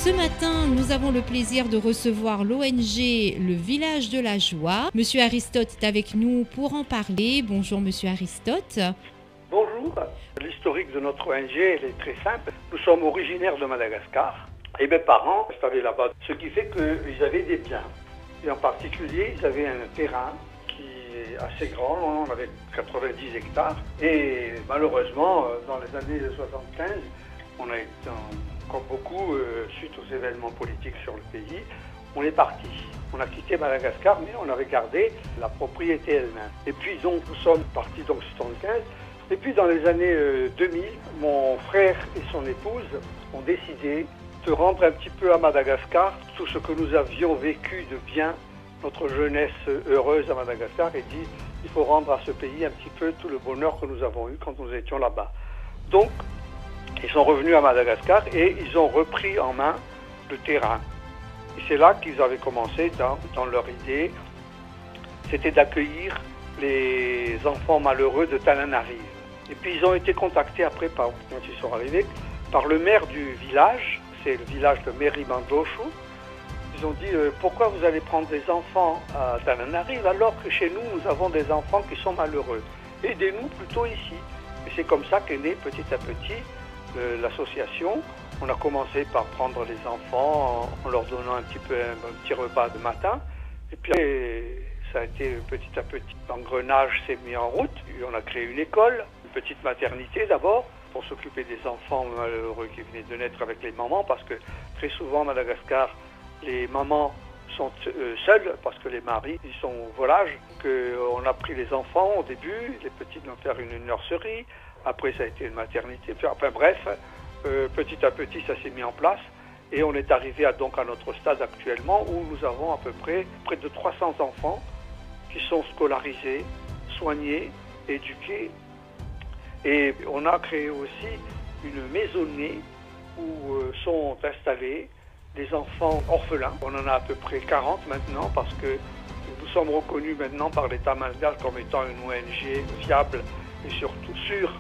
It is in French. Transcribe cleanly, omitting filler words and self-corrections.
Ce matin, nous avons le plaisir de recevoir l'ONG Le Village de la Joie. Monsieur Aristote est avec nous pour en parler. Bonjour Monsieur Aristote. Bonjour. L'historique de notre ONG, elle est très simple. Nous sommes originaires de Madagascar et mes parents installés là-bas, ce qui fait qu'ils avaient des biens. Et en particulier, ils avaient un terrain qui est assez grand, on avait 90 hectares. Et malheureusement, dans les années 75, on a été, comme beaucoup, suite aux événements politiques sur le pays, on est parti. On a quitté Madagascar, mais on avait gardé la propriété elle-même. Et puis donc, nous sommes partis donc en 75. Et puis dans les années 2000, mon frère et son épouse ont décidé de rendre un petit peu à Madagascar tout ce que nous avions vécu de bien, notre jeunesse heureuse à Madagascar, et dit il faut rendre à ce pays un petit peu tout le bonheur que nous avons eu quand nous étions là-bas. Donc, ils sont revenus à Madagascar et ils ont repris en main le terrain. Et c'est là qu'ils avaient commencé dans leur idée, c'était d'accueillir les enfants malheureux de Tananarive. Et puis ils ont été contactés après, quand ils sont arrivés, par le maire du village, c'est le village de Merimandoshu. Ils ont dit pourquoi vous allez prendre des enfants à Tananarive alors que chez nous, nous avons des enfants qui sont malheureux. Aidez-nous plutôt ici. Et c'est comme ça qu'est née petit à petit l'association. On a commencé par prendre les enfants en leur donnant un petit repas de matin. Et puis ça a été petit à petit. L'engrenage s'est mis en route. On a créé une école, une petite maternité d'abord, pour s'occuper des enfants malheureux qui venaient de naître avec les mamans, parce que très souvent à Madagascar, les mamans sont seules, parce que les maris, ils sont au volage. On a pris les enfants au début, les petits vont faire une nurserie, après ça a été une maternité, puis enfin bref, petit à petit ça s'est mis en place. Et on est arrivé donc à notre stade actuellement où nous avons à peu près de 300 enfants qui sont scolarisés, soignés, éduqués. Et on a créé aussi une maisonnée où sont installés des enfants orphelins. On en a à peu près 40 maintenant parce que nous sommes reconnus maintenant par l'État malgache comme étant une ONG fiable et surtout sûre